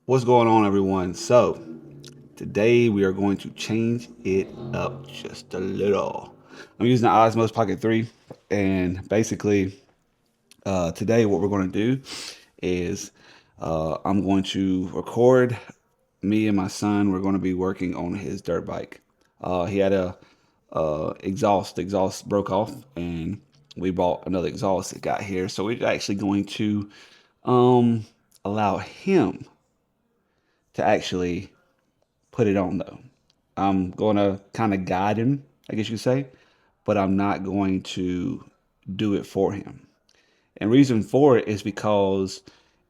What's going on, everyone? So, today we are going to change it up just a little. I'm using the Osmos Pocket 3, and basically, today what we're going to do is I'm going to record me and my son. We're going to be working on his dirt bike. He had a exhaust. The exhaust broke off, and we bought another exhaust that got here. So we're actually going to um, allow him to actually put it on though. I'm going to kind of guide him, I guess you could say, but I'm not going to do it for him. And reason for it is because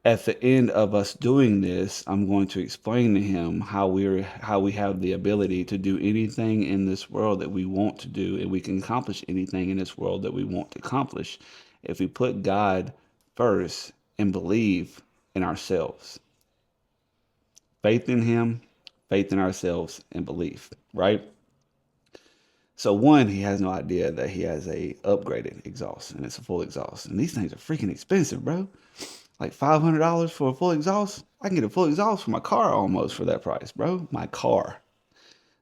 at the end of us doing this, I'm going to explain to him how we have the ability to do anything in this world that we want to do, and we can accomplish anything in this world that we want to accomplish if we put God first and believe in ourselves. Faith in him, faith in ourselves, and belief, right? So one, he has no idea that he has a upgraded exhaust and it's a full exhaust. And these things are freaking expensive, bro. Like $500 for a full exhaust. I can get a full exhaust for my car almost for that price, bro. My car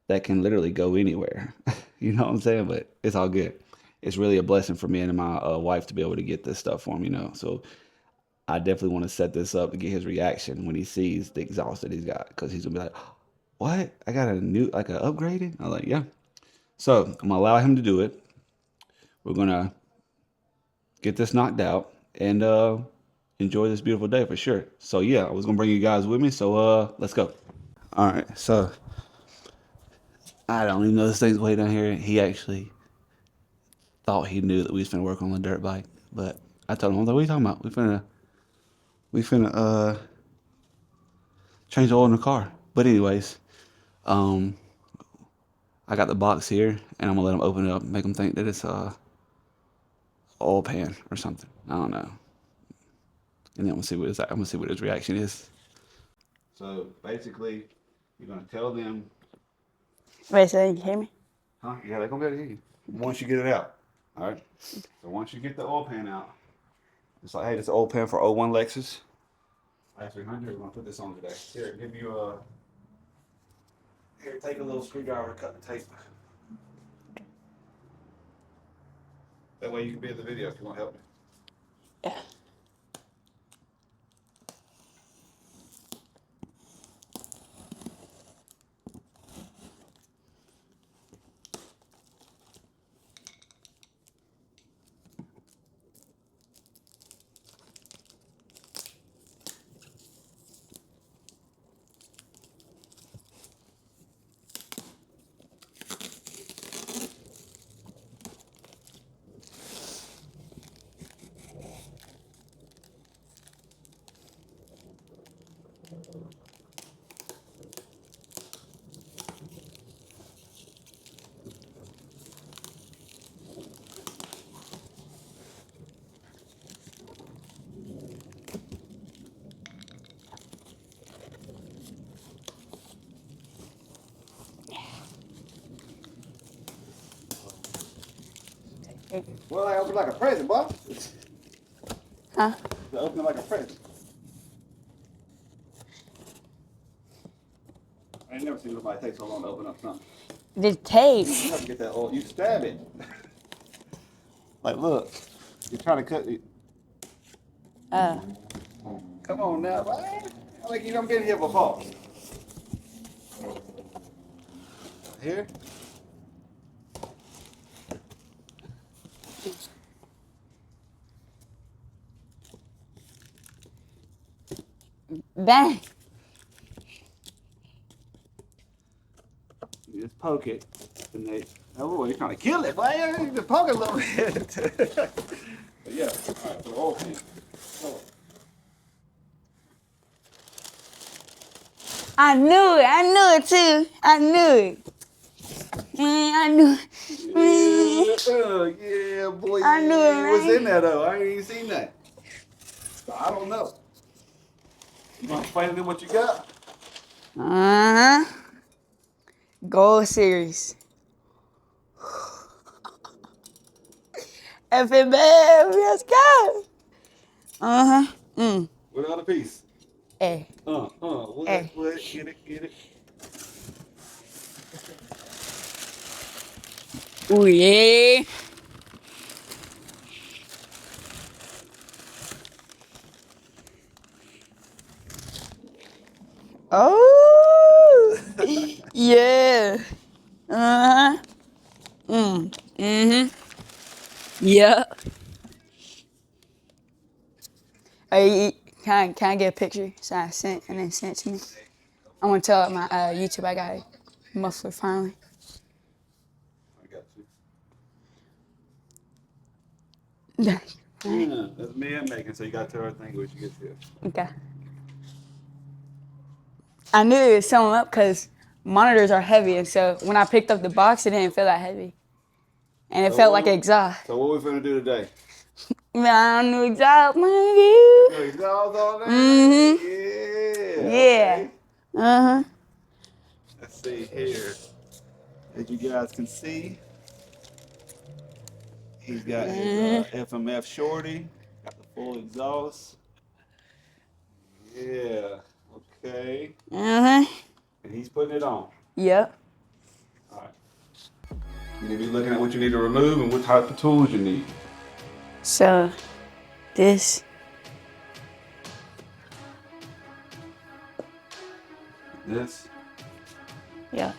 that can literally go anywhere. You know what I'm saying? But it's all good. It's really a blessing for me and my wife to be able to get this stuff for him, you know. So I definitely want to set this up to get his reaction when he sees the exhaust that he's got, because he's gonna be like, "What? I got a new, like a upgraded?" I'm like, "Yeah." So I'm gonna allow him to do it. We're gonna get this knocked out and enjoy this beautiful day for sure. So yeah, I was gonna bring you guys with me. So let's go. All right. So I don't even know this thing's way down here. He actually thought he knew that we was finna work on the dirt bike, but I told him, I was like, "What are you talking about? We finna change the oil in the car." But anyways, um, I got the box here, and I'm gonna let him open it up, and make him think that it's a oil pan or something. I don't know. And then I'm gonna see what his reaction is. So basically, you're gonna tell them, Wait, so you can hear me? huh? Yeah, they're gonna be able to hear you once you get it out. All right. So once you get the oil pan out, it's like, hey, this is oil pan for '01 Lexus. I-300. We're gonna put this on today. Here, give you a. Here, take a little screwdriver, cut the tape. That way you can be in the video if you want to help me. Yeah. Well, I open like a present, boy. Huh? I open it like a present. I ain't never seen nobody take so long to open up something. The tape. You have to get that oil. You stab it. Like, look, you're trying to cut it. Uh, Come on now, man. Like you done been here before. Here. bang. You just poke it, and they. Oh, you're trying to kill it, man. You just poke it a little bit. But yeah, all right. So oil pan. Oh. I knew it. I knew it too. I knew it. Man, I knew it. Man. Yeah, boy. I knew it, man. What's in there though? I ain't even seen that. So I don't know. You want to explain to them what you got? Uh-huh. Gold series. FMF, let's go. Uh-huh. What other piece? Hey. What? Hey. Get it. Ooh, yeah. Oh. Yeah. Uh-huh. Mm-hmm. Yeah. Hey, can I get a picture? So I sent and then sent it to me. I want to tell my YouTube I got a muffler finally. I got you. Yeah. Yeah, that's me and Megan, so you got to tell everything when you get here. Okay. I knew it was something up because monitors are heavy, and so when I picked up the box, it didn't feel that heavy, and it felt like exhaust. So what we finna do today? Man, new exhaust, man. No exhaust on there? Mhm. Yeah, Yeah. okay. Uh huh. Let's see here. As you guys can see, he's got his FMF shorty. Got the full exhaust. Yeah, okay. Uh huh. And he's putting it on. Yep. All right. You need to be looking at what you need to remove and what type of tools you need. So, this. This. Yeah.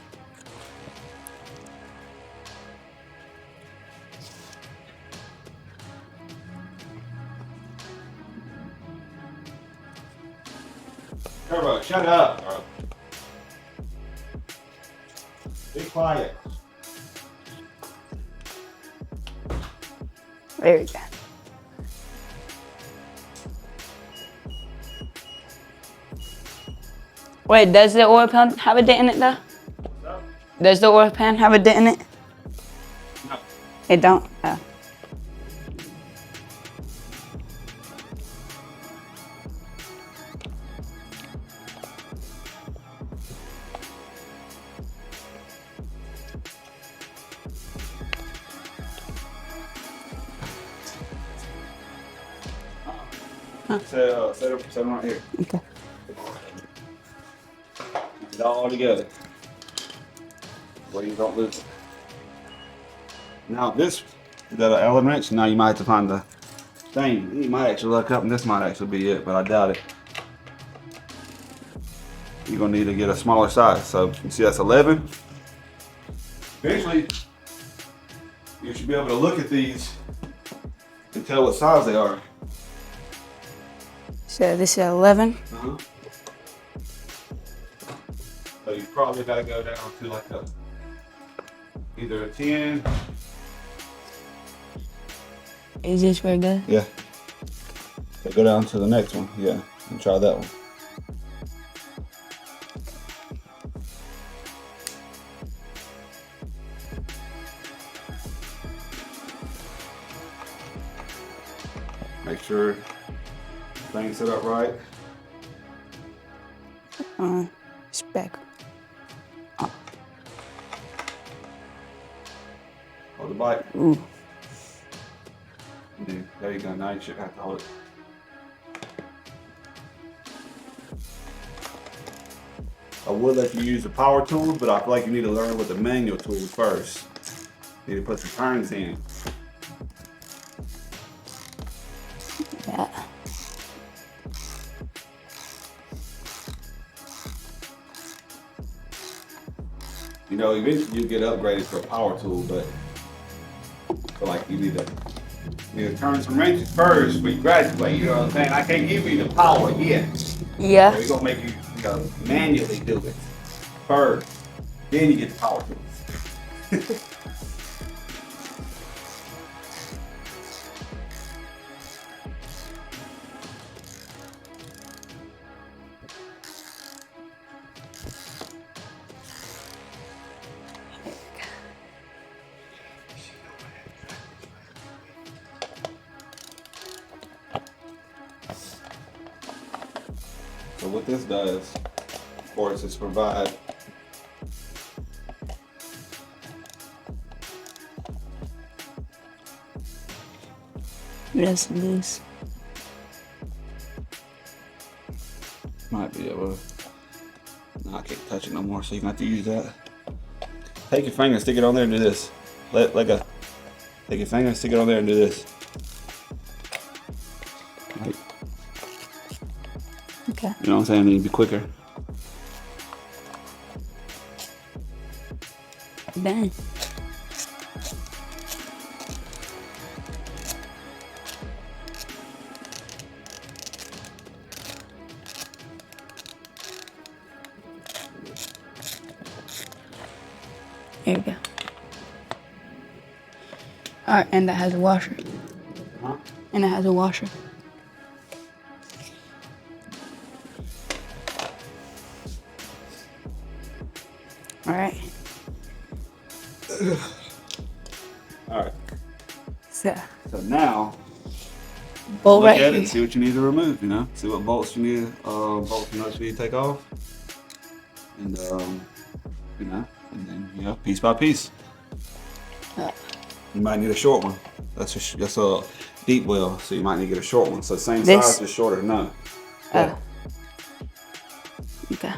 Turbo, shut up. All right. Be quiet. There we go. Wait, does the oil pan have a dent in it though? No. Does the oil pan have a dent in it? No. It don't. Oh. Set them right here. Okay. Get it all together. Where you don't lose it. Now this, you got an Allen wrench. Now you might have to find the thing. You might actually look up and this might actually be it, but I doubt it. You're gonna need to get a smaller size. So you see that's 11. Eventually, you should be able to look at these and tell what size they are. So this is 11. Uh-huh. So you probably gotta go down to like either a 10. Is this where it goes? Yeah. So go down to the next one. Yeah, and try that one. Make sure things set up right. Spec. Hold the bike. Ooh. There you go. Now you should have to hold it. I would let you use the power tools, but I feel like you need to learn with the manual tools first. You need to put some turns in. Yeah. You know, eventually you get upgraded to a power tool, but I feel like you need to turn some wrenches first when you graduate. You know what I'm saying? I can't give you the power yet. Yeah. So we're gonna make you manually do it first. Then you get the power tools. So what this does, of course, is provide Yes, it is. well, no, I can't touch it no more, so you're gonna have to use that. Take your finger, stick it on there and do this. Let go. Take your finger, stick it on there and do this. Right. Okay. You know what I'm saying? You need to be quicker. Dang. There we go. Alright, and that has a washer. Huh? And it has a washer. Alright. Alright. So, Now, bolt look right at it here. and see what you need to remove, you know? See what bolts you need, bolts and nuts you need to take off. And, you know, and then, you know, piece by piece. You might need a short one. That's a deep well, so you might need to get a short one. So same This? size, just shorter. No. Oh. Okay.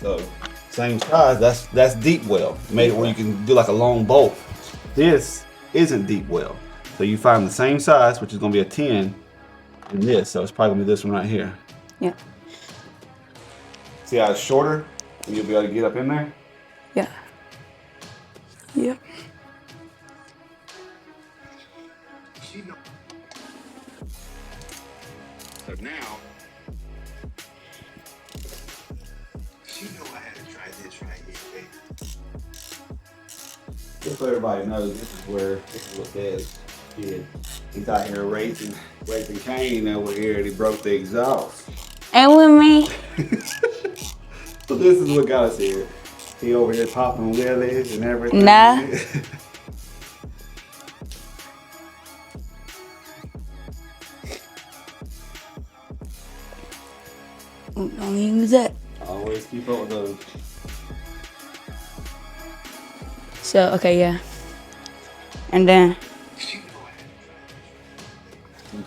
So same size. That's deep well. Made it where you can do like a long bolt. This isn't deep well. So you find the same size, which is going to be a 10, in this. So it's probably going to be this one right here. Yeah. See how it's shorter, and you'll be able to get up in there. Yeah. Yep. So now, she know I had to try this right here, baby. Just so everybody knows, this is what Dad's did. He's out here raising Cain over here, and he broke the exhaust. And with me. So this is what got us here. He over here popping lilies and everything. Nah. Don't use that. Always keep up with those. So, okay, yeah. And then,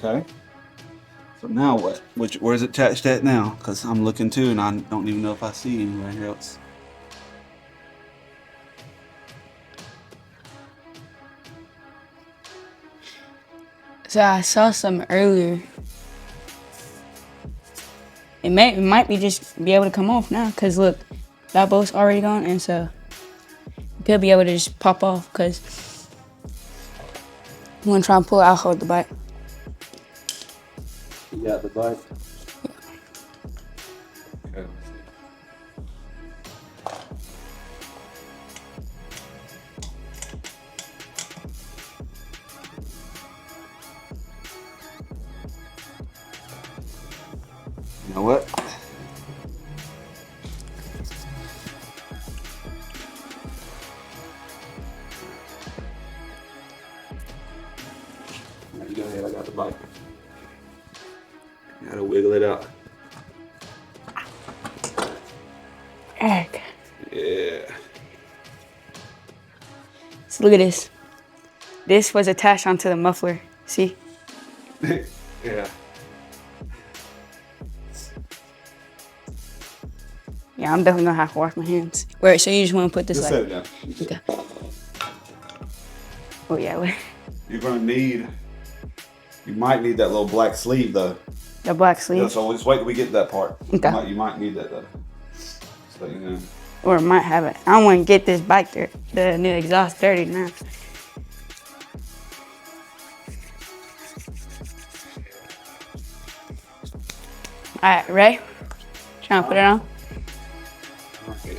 Okay. So now what? Where's it attached at now? Because I'm looking too, and I don't even know if I see anywhere else. so I saw some earlier. It might be just be able to come off now, cause look, that bolt's already gone, and so it could be able to just pop off. Cause I'm gonna try and pull it. I'll hold the bike. You got the bike? Okay. You know what? Alright, go ahead, I got the bike. Gotta wiggle it out. Egg. Yeah. So look at this. This was attached onto the muffler. See? Yeah. Yeah, I'm definitely gonna have to wash my hands. Wait, so you just want to put this Just like? set it down. Okay. Oh yeah, wait. You're gonna need. You might need that little black sleeve though. The black Yeah, sleeve, so just wait till we get to that part. Okay. You might need that though. So you know. or it might have it. I don't want to get this bike there, the new exhaust dirty now. All right, ready? Trying to put it on. Okay.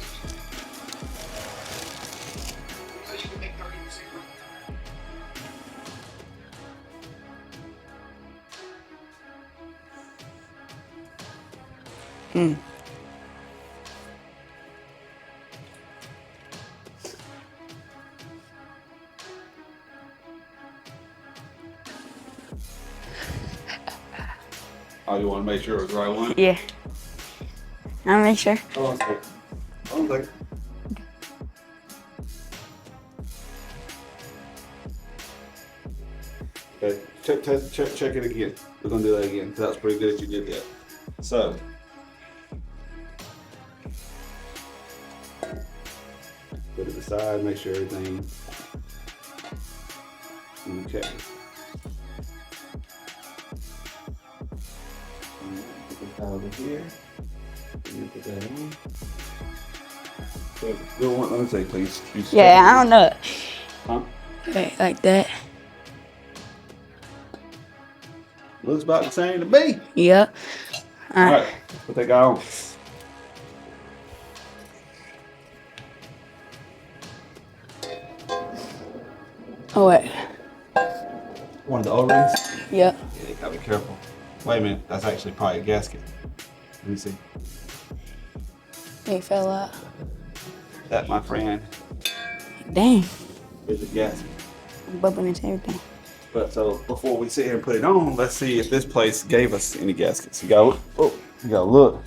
Oh, you want to make sure it was the right one? Yeah. I'll make sure. Hold on a second. Hold on a second. Okay, check it again. We're gonna do that again because that was pretty good that you did that. So, put it aside, make sure everything. Okay. Put this over here. Put that on. So, let me say, please. Yeah, I don't know. Huh? Okay, like that. Looks about the same to me. Yep. All right, put that guy on. Oh wait. One of the O-rings. Yep. Yeah, you gotta be careful. Wait a minute, that's actually probably a gasket. Let me see. It fell out. That, my friend, Dang. is a gasket. I'm bumping into everything. But so before we sit here and put it on, let's see if this place gave us any gaskets. You gotta look.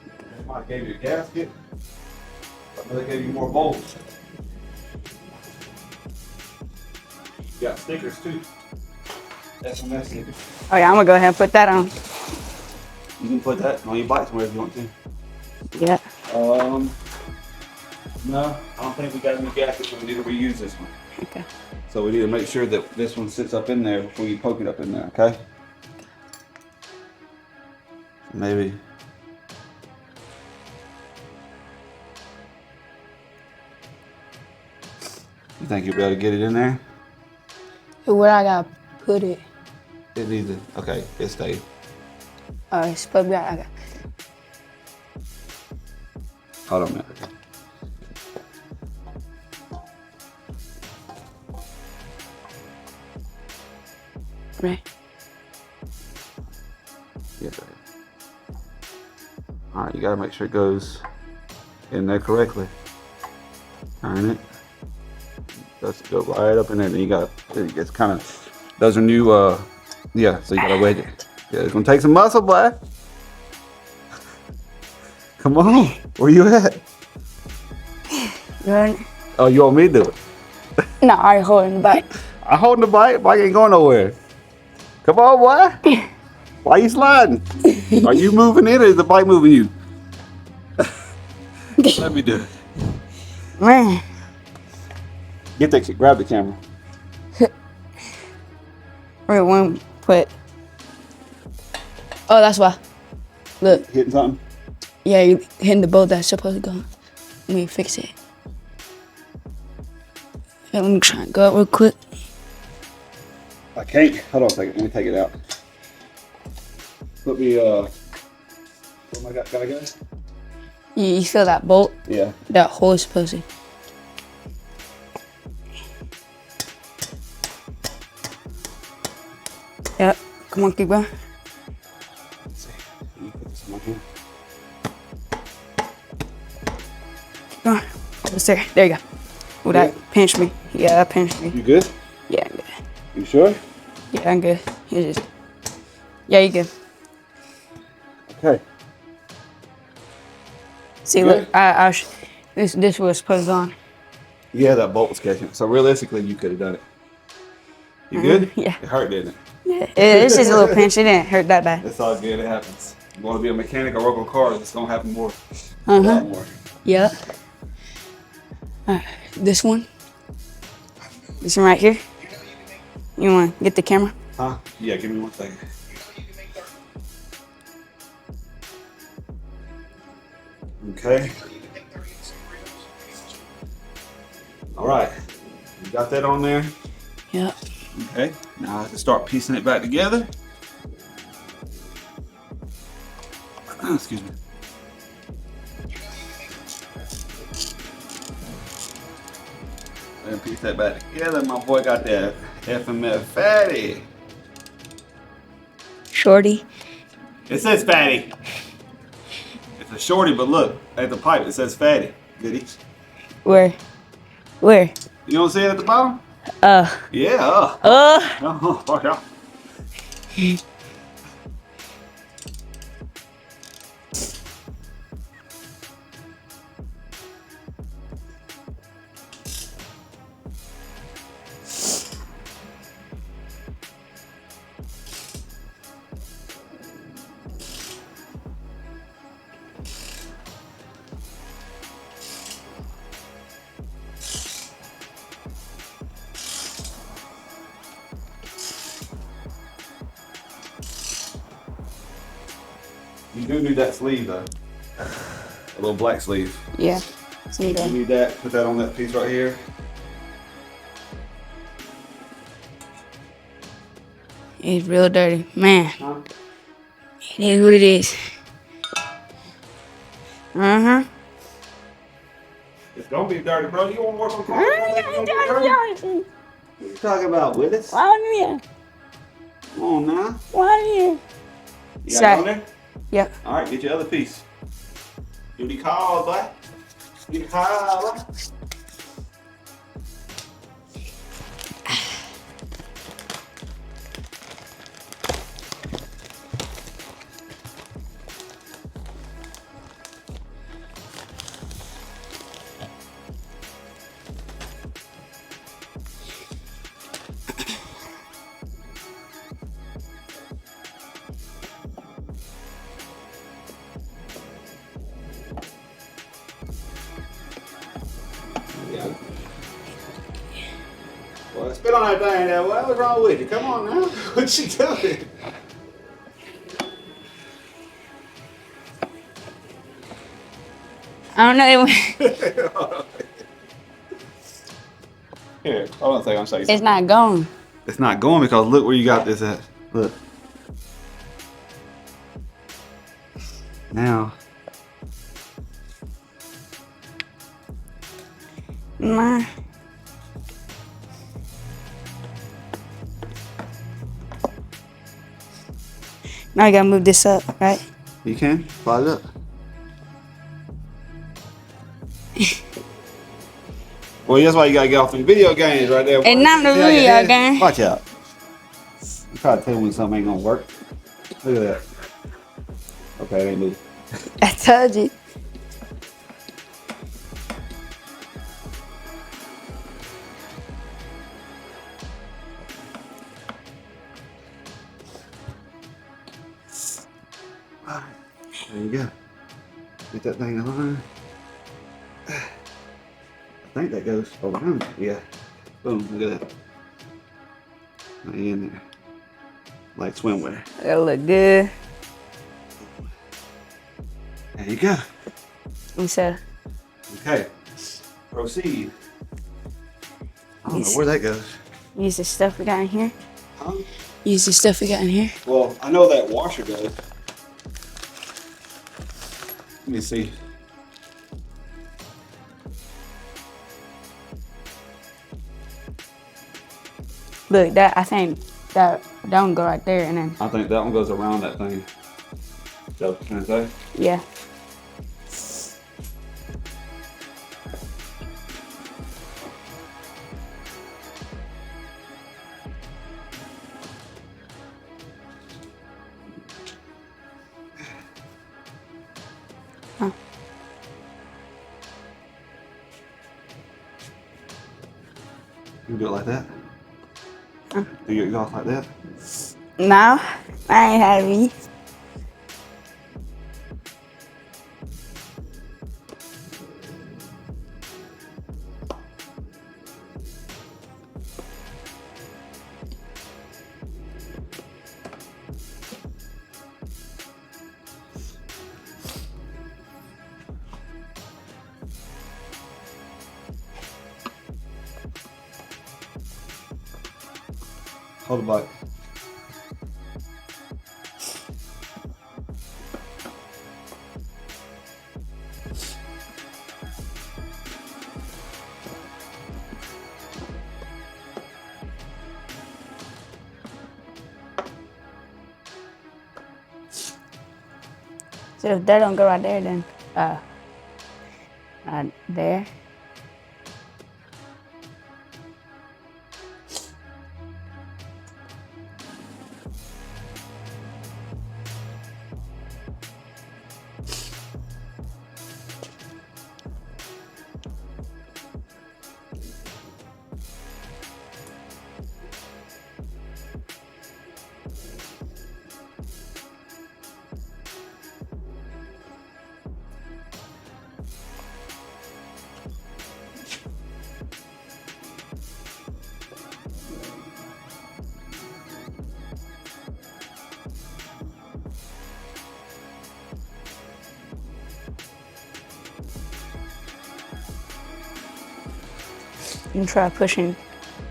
They might gave you a gasket, but they gave you more bolts. You got stickers too. FMF stickers. Oh yeah, I'm gonna go ahead and put that on. You can put that on your bike somewhere if you want to. Yeah. No, I don't think we got any gaskets, so we need to reuse this one. Okay. So we need to make sure that this one sits up in there before you poke it up in there, okay? Maybe. You think you'll be able to get it in there? Where I gotta put it? It needs to, okay, it stayed. It's supposed to be. I got. Hold on a minute. Right. Yeah. All right, you gotta make sure it goes in there correctly. Turn it. Let's go right up in there. Then you got it's kind of. Those are new. Yeah. So you gotta wedge it. Yeah, it's gonna take some muscle, boy. Come on. Where you at? Good. Oh, you want me to do it? No, I holding the bike. I holding the bike. Bike ain't going nowhere. Come on, boy. Why you sliding? Are you moving it or is the bike moving you? Let me do it. Man. Get that. Grab the camera. Wait, one put. Oh, that's why. Look. Hitting something? Yeah, you hitting the bolt that's supposed to go. Let me fix it. Yeah, let me try and go up real quick. I can't. Hold on a second. Let me take it out. Let me, what am I got, guys? You feel that bolt? Yeah. That hole is supposed to. Yep. Come on, keep going. Let's see. Let me put this in my hand. Keep going. Almost there. There you go. Oh, that pinched me. Yeah, that pinched me. You good? Yeah, I'm good. You sure? Yeah, I'm good. You just. Yeah, you good. Okay. See, Good? look, this was supposed on. Yeah, that bolt was catching. So realistically, you could have done it. You good? Yeah. It hurt, didn't it? Yeah, it's just a little pinch. It didn't hurt that bad. It's all good. It happens. You want to be a mechanic or work on cars, it's going to happen more. A lot more. Yeah. This one. This one right here. You want to get the camera? Huh? Yeah, give me 1 second. Okay. All right. You got that on there? Yeah. Okay. Now I have to start piecing it back together. Excuse me. And piece that back together. My boy got that FMF fatty. Shorty. It says fatty. It's a shorty, but look at the pipe. It says fatty. Goody. Where? You don't see it at the bottom? Yeah. Oh, yeah. You do need that sleeve though. A little black sleeve. Yeah. See You that? need that. Put that on that piece right here. It's real dirty. Man, Huh? it is what it is. Uh-huh. It's gonna be dirty, bro. You wanna work on cars? It's gonna get dirty? What you talking about, Willis? Why Come on now. Why You got it on there? Yeah. Alright, get your other piece. Duty call, boy. Duty call, boy. Well, spit on that thing there. What was wrong with you? Come on now. What you doing? I don't know. It went. Here, hold on a second. I'll show you It's something. not going. It's not going because look where you got this at. Look. Now. Nah. Now I gotta move this up, right? You can? Slide it up. Well, that's why you gotta get off the video games right there. And not the See how your video head- game. Watch out. You try to tell me when something ain't gonna work. Look at that. Okay, it ain't moving. I told you. Alright, there you go. Get that thing on. I think that goes around. Yeah. Boom, look at that. Right in there. Like swimwear. That'll look good. There you go. And so, Okay. Proceed. I don't know where that goes. use the stuff we got in here. Huh? Use the stuff we got in here. Well, I know that washer does. Let me see. Look, that I think that don't go right there, and then I think that one goes around that thing. Is that what you're trying to say? yeah. Huh. You can do it like that. Do you get off like that? No, I ain't happy. Hold the bike. So if that don't go right there, then there. and try pushing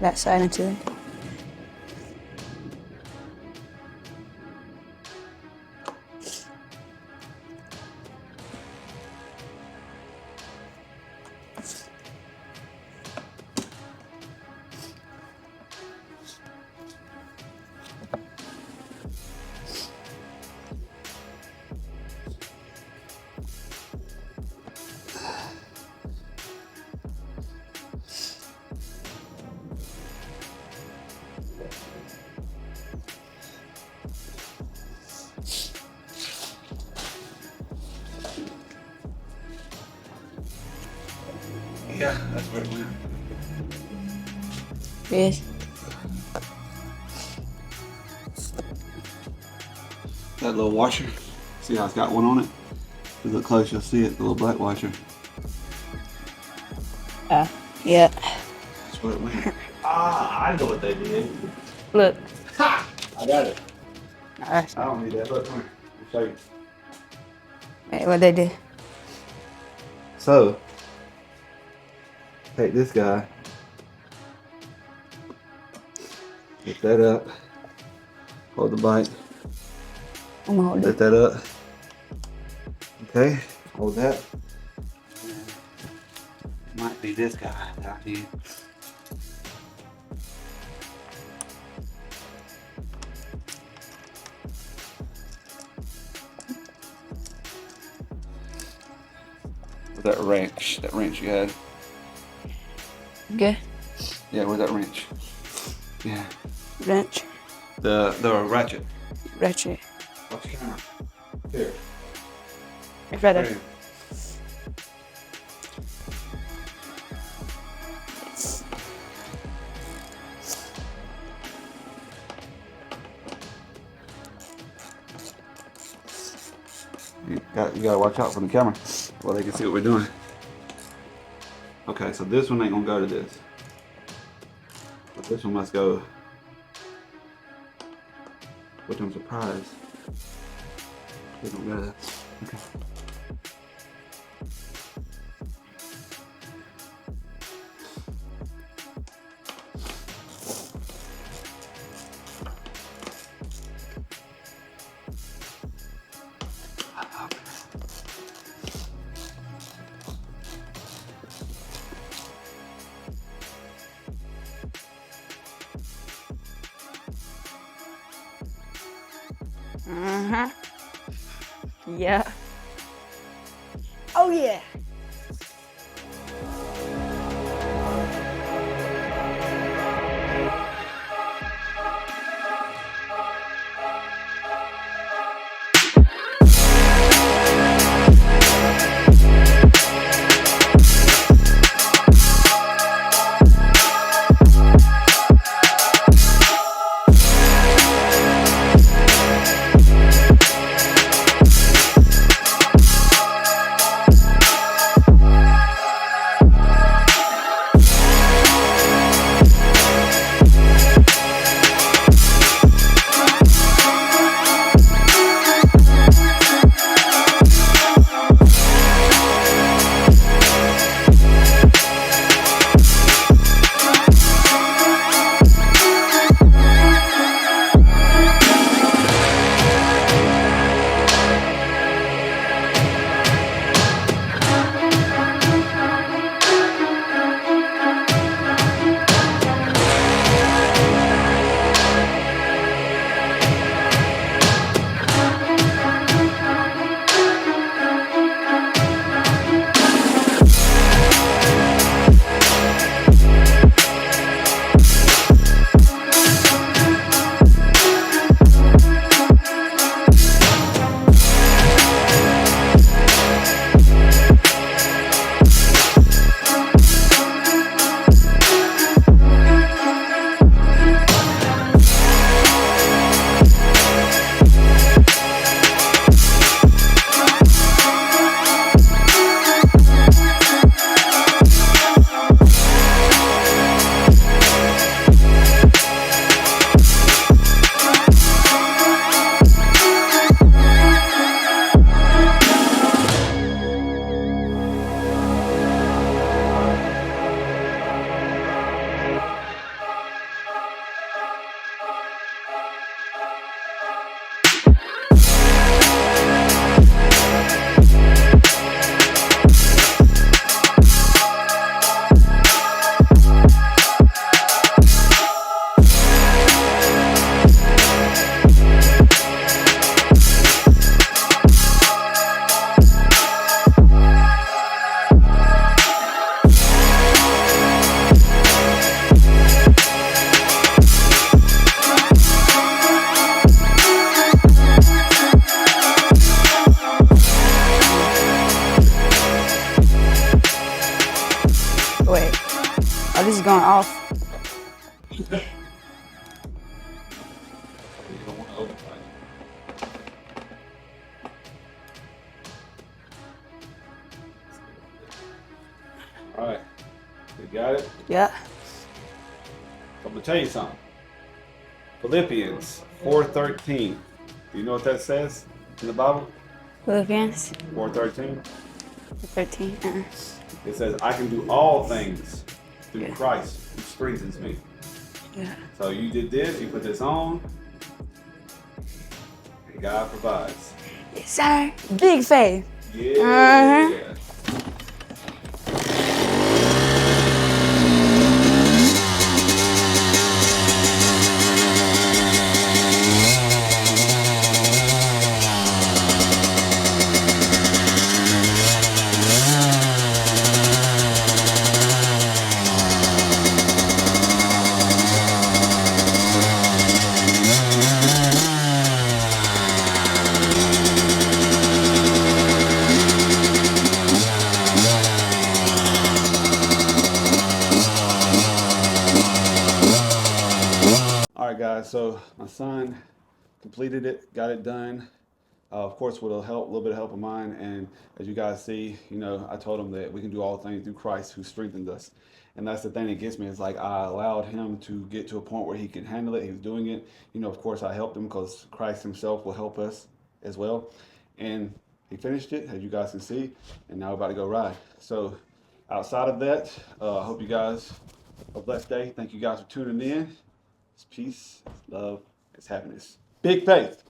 that side into it. Yeah, that's where it went. Yes. That little washer. See how it's got one on it? If you look close, you'll see it, the little black washer. Yeah. That's where it went. I know what they did. Look. Ha! I got it. Nice. I don't need that. Look, come here. I'll show you. Wait, what they do? So, take this guy, lift that up, hold the bike, I'm gonna hold lift it. that up. Okay, hold that. Might be this guy that I need. With that wrench you had. Okay. Yeah, with that wrench. Yeah. Wrench. The ratchet. Ratchet. Watch the camera. Here. It's right there. Right here. You gotta watch out for the camera while they can see what we're doing. Okay, so this one ain't gonna go to this. But this one must go. Which I'm surprised. They don't go there. Okay. Yeah. Oh yeah. just going off. You don't want to overtime. All right, you got it? Yeah. I'm gonna tell you something. Philippians 4:13. Do you know what that says in the Bible? Philippians 4:13. 13. It says, "I can do all things through Yeah. Christ who strengthens me." Yeah. So you did this. You put this on, and God provides. Yes, sir. Big faith. Yeah. All right, guys. So my son completed it, got it done. Of course, with a little bit of help of mine, and as you guys see, I told him that we can do all things through Christ who strengthened us, and that's the thing that gets me. Is like I allowed him to get to a point where he can handle it. He was doing it. Of course, I helped him because Christ Himself will help us as well, and he finished it, as you guys can see, and now we're about to go ride. So, outside of that, I hope you guys have a blessed day. Thank you guys for tuning in. It's peace, it's love, it's happiness. Big faith.